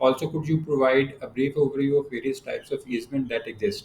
Also, could you provide a brief overview of various types of easement that exist?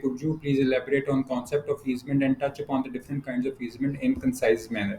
could you please elaborate on concept of easement and touch upon the different kinds of easement in concise manner?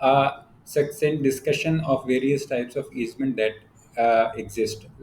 a succinct discussion of various types of easement that exist.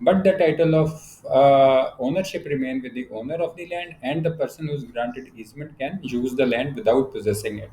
but the title of ownership remain with the owner of the land and the person who is granted easement can use the land without possessing it.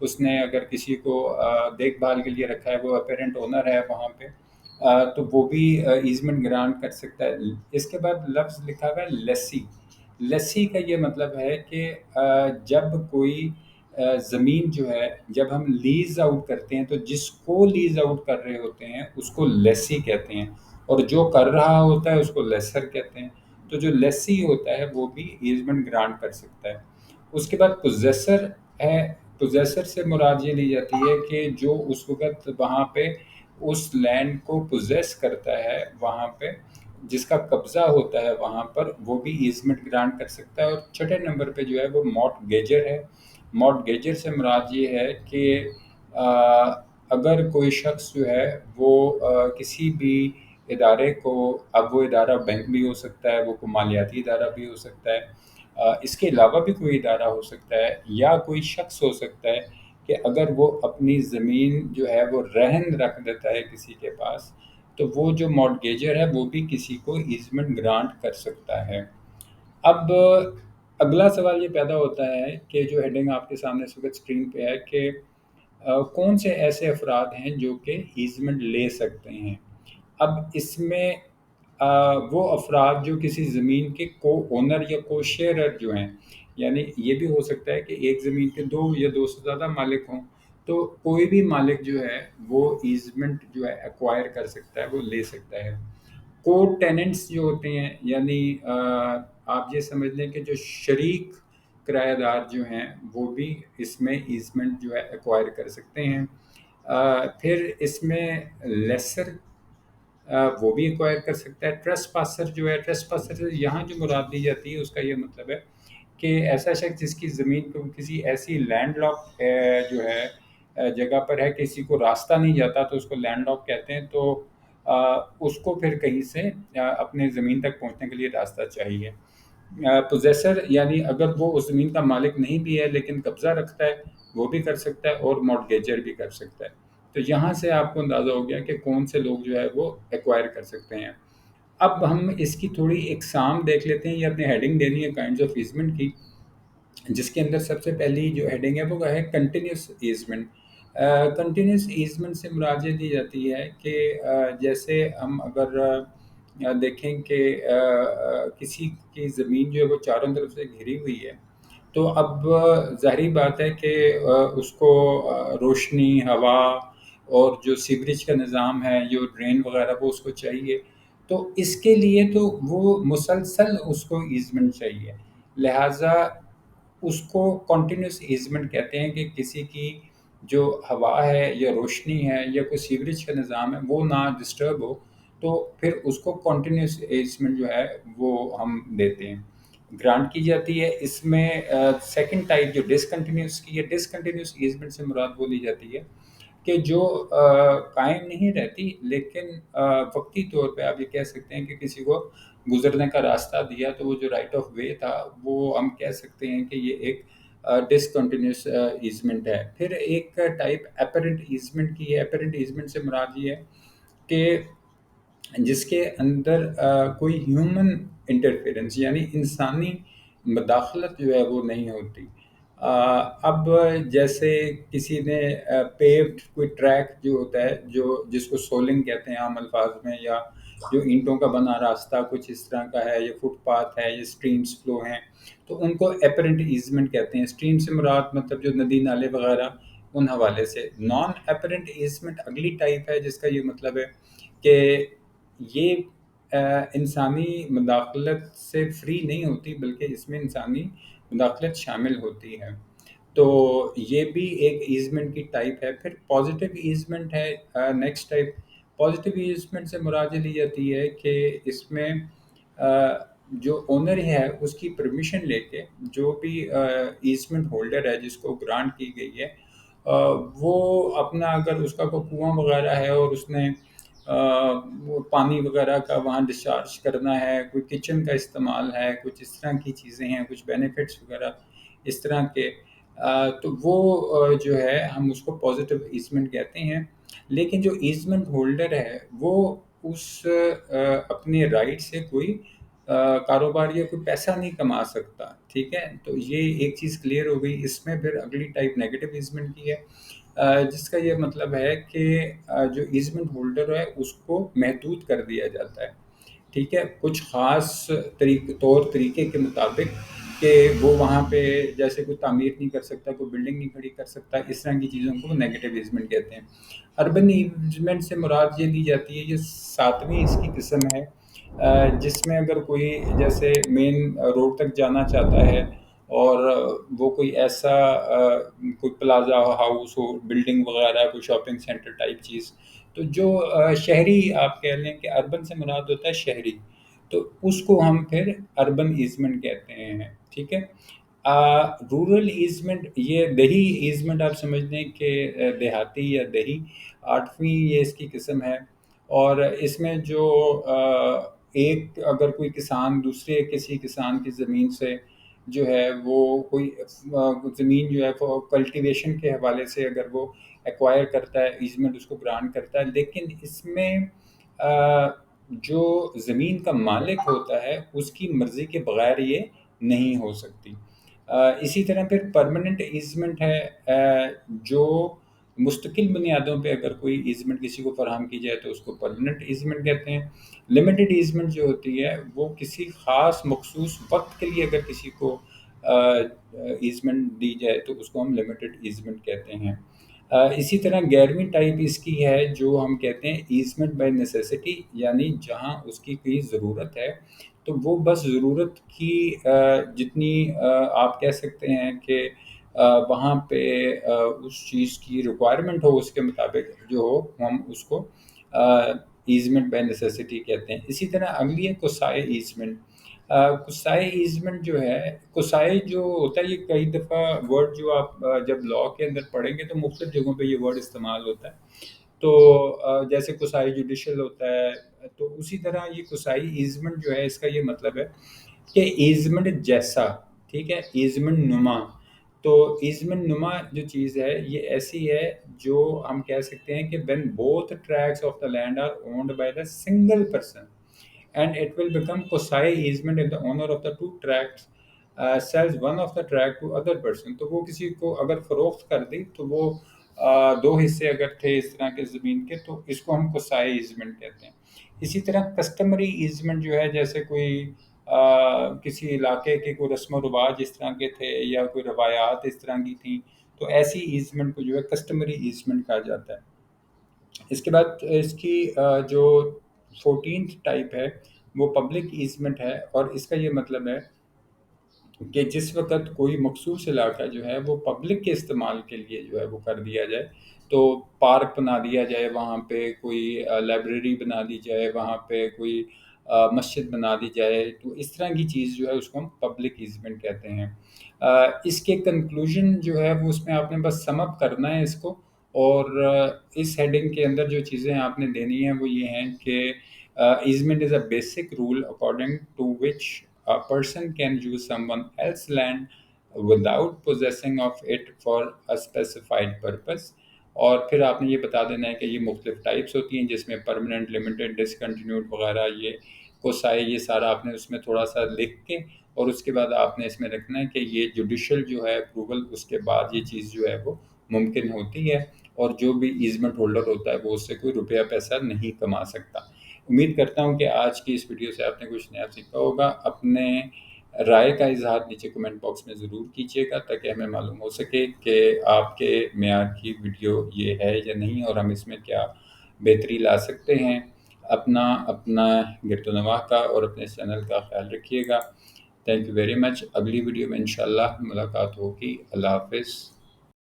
اس نے اگر کسی کو دیکھ بھال کے لیے رکھا ہے، وہ اپیرنٹ اونر ہے وہاں پہ، تو وہ بھی ایزمنٹ گرانٹ کر سکتا ہے۔ اس کے بعد لفظ لکھا ہوا ہے لیسی۔ لیسی کا یہ مطلب ہے کہ جب کوئی زمین جو ہے، جب ہم لیز آؤٹ کرتے ہیں تو جس کو لیز آؤٹ کر رہے ہوتے ہیں اس کو لیسی کہتے ہیں، اور جو کر رہا ہوتا ہے اس کو لیسر کہتے ہیں۔ تو جو لیسی ہوتا ہے وہ بھی ایزمنٹ گرانٹ کر سکتا ہے۔ اس کے بعد پوزیسر ہے۔ پوزیسر سے مراد یہ لی جاتی ہے کہ جو اس وقت وہاں پہ اس لینڈ کو پوزیس کرتا ہے، وہاں پہ جس کا قبضہ ہوتا ہے وہاں پر، وہ بھی ایزمنٹ گرانٹ کر سکتا ہے۔ اور چھٹے نمبر پہ جو ہے وہ مارٹ گیجر ہے۔ مارٹ گیجر سے مراد یہ ہے کہ اگر کوئی شخص جو ہے وہ کسی بھی ادارے کو، اب وہ ادارہ بینک بھی ہو سکتا ہے، وہ کوئی مالیاتی ادارہ بھی ہو سکتا ہے، اس کے علاوہ بھی کوئی ادارہ ہو سکتا ہے، یا کوئی شخص ہو سکتا ہے کہ اگر وہ اپنی زمین جو ہے وہ رہن رکھ دیتا ہے کسی کے پاس، تو وہ جو مارٹگیجر ہے وہ بھی کسی کو ایزمنٹ گرانٹ کر سکتا ہے۔ اب اگلا سوال یہ پیدا ہوتا ہے کہ جو ہیڈنگ آپ کے سامنے اس وقت اسکرین پہ ہے کہ کون سے ایسے افراد ہیں جو کہ ایزمنٹ لے سکتے ہیں۔ اب اس میں وہ افراد جو کسی زمین کے کو اونر یا کو شیئرر جو ہیں، یعنی یہ بھی ہو سکتا ہے کہ ایک زمین کے دو یا دو سے زیادہ مالک ہوں، تو کوئی بھی مالک جو ہے وہ ایزمنٹ جو ہے ایکوائر کر سکتا ہے، وہ لے سکتا ہے۔ کو ٹیننٹس جو ہوتے ہیں، یعنی آپ یہ سمجھ لیں کہ جو شریک کرایہ دار جو ہیں وہ بھی اس میں ایزمنٹ جو ہے ایکوائر کر سکتے ہیں۔ پھر اس میں لیسر وہ بھی ایکوائر کر سکتا ہے۔ ٹریس پاسر جو ہے، ٹریس پاسر سے یہاں جو مراد لی جاتی ہے اس کا یہ مطلب ہے کہ ایسا شخص جس کی زمین کو کسی ایسی لینڈ لاک جو ہے جگہ پر ہے، کسی کو راستہ نہیں جاتا تو اس کو لینڈ لاک کہتے ہیں، تو اس کو پھر کہیں سے اپنے زمین تک پہنچنے کے لیے راستہ چاہیے۔ پوزیسر یعنی اگر وہ اس زمین کا مالک نہیں بھی ہے لیکن قبضہ رکھتا ہے، وہ بھی کر سکتا ہے، اور مارٹگیجر بھی کر سکتا ہے۔ تو یہاں سے آپ کو اندازہ ہو گیا کہ کون سے لوگ جو ہے وہ ایکوائر کر سکتے ہیں۔ اب ہم اس کی تھوڑی اقسام دیکھ لیتے ہیں، یہ اپنے ہیڈنگ دینی ہے کائنڈز آف ایزمنٹ کی، جس کے اندر سب سے پہلی جو ہیڈنگ ہے وہ ہے کنٹینیوس ایزمنٹ۔ کنٹینیوس ایزمنٹ سے مراد یہ دی جاتی ہے کہ جیسے ہم اگر دیکھیں کہ کسی کی زمین جو ہے وہ چاروں طرف سے گھری ہوئی ہے، تو اب ظاہری بات ہے کہ اس کو روشنی، ہوا اور جو سیوریج کا نظام ہے، جو ڈرین وغیرہ، وہ اس کو چاہیے۔ تو اس کے لیے تو وہ مسلسل اس کو ایزمنٹ چاہیے، لہٰذا اس کو کنٹینیوس ایزمنٹ کہتے ہیں کہ کسی کی جو ہوا ہے یا روشنی ہے یا کوئی سیوریج کا نظام ہے وہ نہ ڈسٹرب ہو، تو پھر اس کو کنٹینیوس ایزمنٹ جو ہے وہ ہم دیتے ہیں، گرانٹ کی جاتی ہے۔ اس میں سیکنڈ ٹائپ جو ڈسکنٹینیوس کی ہے، ڈسکنٹینیوس ایزمنٹ سے مراد وہ لی جاتی ہے کہ جو قائم نہیں رہتی، لیکن وقتی طور پہ آپ یہ کہہ سکتے ہیں کہ کسی کو گزرنے کا راستہ دیا، تو وہ جو رائٹ آف وے تھا وہ ہم کہہ سکتے ہیں کہ یہ ایک ڈسکنٹینیوس ایزمنٹ ہے۔ پھر ایک ٹائپ اپیرنٹ ایزمنٹ کی ہے۔ اپیرنٹ ایزمنٹ سے مراد یہ ہے کہ جس کے اندر کوئی ہیومن انٹرفیرنس یعنی انسانی مداخلت جو ہے وہ نہیں ہوتی۔ اب جیسے کسی نے پیوڈ کوئی ٹریک جو ہوتا ہے، جو جس کو سولنگ کہتے ہیں عام الفاظ میں، یا جو اینٹوں کا بنا راستہ کچھ اس طرح کا ہے، یا فٹ پاتھ ہے، یا اسٹریمز فلو ہیں، تو ان کو اپیرنٹ ایزمنٹ کہتے ہیں۔ اسٹریم سے مراد مطلب جو ندی نالے وغیرہ، ان حوالے سے۔ نان اپیرنٹ ایزمنٹ اگلی ٹائپ ہے جس کا یہ مطلب ہے کہ یہ انسانی مداخلت سے فری نہیں ہوتی، بلکہ اس میں انسانی مداخلت شامل ہوتی ہے۔ تو یہ بھی ایک ایزمنٹ کی ٹائپ ہے۔ پھر پازیٹیو ایزمنٹ ہے نیکسٹ ٹائپ۔ پازیٹیو ایزمنٹ سے مراد یہ لی جاتی ہے کہ اس میں جو اونر ہے اس کی پرمیشن لے کے جو بھی ایزمنٹ ہولڈر ہے جس کو گرانٹ کی گئی ہے، وہ اپنا اگر اس کا کوئی کنواں وغیرہ ہے اور اس نے وہ پانی وغیرہ کا وہاں ڈسچارج کرنا ہے، کوئی کچن کا استعمال ہے، کچھ اس طرح کی چیزیں ہیں، کچھ بینیفٹس وغیرہ اس طرح کے، تو وہ جو ہے ہم اس کو پازیٹیو ایزمنٹ کہتے ہیں۔ لیکن جو ایزمنٹ ہولڈر ہے وہ اس اپنے رائٹ سے کوئی کاروبار یا کوئی پیسہ نہیں کما سکتا. ٹھیک ہے، تو یہ ایک چیز کلیئر ہو گئی. اس میں پھر اگلی ٹائپ نیگیٹو ایزمنٹ کی ہے، جس کا یہ مطلب ہے کہ جو ایزمنٹ ہولڈر ہے اس کو محدود کر دیا جاتا ہے. ٹھیک ہے، کچھ خاص طور طریقے کے مطابق کہ وہ وہاں پہ جیسے کوئی تعمیر نہیں کر سکتا، کوئی بلڈنگ نہیں کھڑی کر سکتا، اس طرح کی چیزوں کو نیگیٹو ایزمنٹ کہتے ہیں. اربن ایزمنٹ سے مراد یہ لی جاتی ہے، یہ ساتویں اس کی قسم ہے، جس میں اگر کوئی جیسے مین روڈ تک جانا چاہتا ہے اور وہ کوئی ایسا کوئی پلازا ہاؤس ہو، بلڈنگ وغیرہ، کوئی شاپنگ سینٹر ٹائپ چیز، تو جو شہری آپ کہہ لیں کہ اربن سے مراد ہوتا ہے شہری، تو اس کو ہم پھر اربن ایزمنٹ کہتے ہیں. ٹھیک ہے. رورل ایزمنٹ، یہ دیہی ایزمنٹ آپ سمجھ لیں کہ دیہاتی یا دیہی، آٹھویں یہ اس کی قسم ہے. اور اس میں جو ایک اگر کوئی کسان دوسرے کسی کسان کی زمین سے جو ہے وہ کوئی زمین جو ہے وہ کلٹیویشن کے حوالے سے اگر وہ ایکوائر کرتا ہے، ایزمنٹ اس کو گرانٹ کرتا ہے، لیکن اس میں جو زمین کا مالک ہوتا ہے اس کی مرضی کے بغیر یہ نہیں ہو سکتی. اسی طرح پھر پرماننٹ ایزمنٹ ہے، جو مستقل بنیادوں پہ اگر کوئی ایزمنٹ کسی کو فراہم کی جائے تو اس کو پرماننٹ ایزمنٹ کہتے ہیں. لمیٹڈ ایزمنٹ جو ہوتی ہے وہ کسی خاص مخصوص وقت کے لیے اگر کسی کو ایزمنٹ دی جائے تو اس کو ہم لمیٹڈ ایزمنٹ کہتے ہیں. اسی طرح 11ویں ٹائپ اس کی ہے جو ہم کہتے ہیں ایزمنٹ بائی نیسیسٹی، یعنی جہاں اس کی کوئی ضرورت ہے تو وہ بس ضرورت کی جتنی آپ کہہ سکتے ہیں کہ وہاں پہ اس چیز کی ریکوائرمنٹ ہو، اس کے مطابق جو ہو ہم اس کو ایزمنٹ بائی نیسیسٹی کہتے ہیں. اسی طرح اگلی ہے کوسائے ایزمنٹ. کوسائے ایزمنٹ جو ہے، کوسائے جو ہوتا ہے یہ کئی دفعہ ورڈ جو آپ جب لا کے اندر پڑھیں گے تو مختلف جگہوں پہ یہ ورڈ استعمال ہوتا ہے. تو جیسے کوسائی جوڈیشل ہوتا ہے، تو اسی طرح یہ کوسائی ایزمنٹ جو ہے اس کا یہ مطلب ہے کہ ایزمنٹ جیسا. ٹھیک ہے، ایزمنٹ نما. تو ایزمنٹ نما جو چیز ہے یہ ایسی ہے جو ہم کہہ سکتے ہیں کہ when both tracts of the land are owned by the single person and it will become quasi easement if the owner of the two tracts sells one of the tract to other person. تو وہ کسی کو اگر فروخت کر دی تو وہ دو حصے اگر تھے اس طرح کے زمین کے تو اس کو ہم کوسائی ایزمنٹ کہتے ہیں. اسی طرح کسٹمری ایزمنٹ جو ہے، جیسے کوئی کسی علاقے کے کوئی رسم و رواج اس طرح کے تھے یا کوئی روایات اس طرح کی تھیں، تو ایسی ایزمنٹ کو جو ہے کسٹمری ایزمنٹ کہا جاتا ہے. اس کے بعد اس کی جو 14th ٹائپ ہے وہ پبلک ایزمنٹ ہے، اور اس کا یہ مطلب ہے کہ جس وقت کوئی مخصوص علاقہ جو ہے وہ پبلک کے استعمال کے لیے جو ہے وہ کر دیا جائے، تو پارک بنا دیا جائے، وہاں پہ کوئی لائبریری بنا دی جائے، وہاں پہ کوئی مسجد بنا دی جائے، تو اس طرح کی چیز جو ہے اس کو ہم پبلک ایزمنٹ کہتے ہیں. اس کے کنکلوژن جو ہے وہ اس میں آپ نے بس سم اپ کرنا ہے اس کو، اور اس ہیڈنگ کے اندر جو چیزیں آپ نے دینی ہیں وہ یہ ہیں کہ easement is a basic rule according to which a person can use someone else's land without possessing of it for a specified purpose. اور پھر آپ نے یہ بتا دینا ہے کہ یہ مختلف ٹائپس ہوتی ہیں جس میں پرماننٹ، لمیٹڈ، ڈسکنٹینیوڈ وغیرہ، یہ کوسائے، یہ سارا آپ نے اس میں تھوڑا سا لکھ کے، اور اس کے بعد آپ نے اس میں رکھنا ہے کہ یہ جوڈیشل جو ہے اپروول، اس کے بعد یہ چیز جو ہے وہ ممکن ہوتی ہے، اور جو بھی ایزمنٹ ہولڈر ہوتا ہے وہ اس سے کوئی روپیہ پیسہ نہیں کما سکتا. امید کرتا ہوں کہ آج کی اس ویڈیو سے آپ نے کچھ نیا سیکھا ہوگا. اپنے رائے کا اظہار نیچے کمنٹ باکس میں ضرور کیجیے گا تاکہ ہمیں معلوم ہو سکے کہ آپ کے معیار کی ویڈیو یہ ہے یا نہیں، اور ہم اس میں کیا بہتری لا سکتے ہیں. اپنا گرد و نواح کا اور اپنے چینل کا خیال رکھیے گا. Thank you very much. اگلی ویڈیو میں انشاءاللہ ملاقات ہوگی. اللہ حافظ.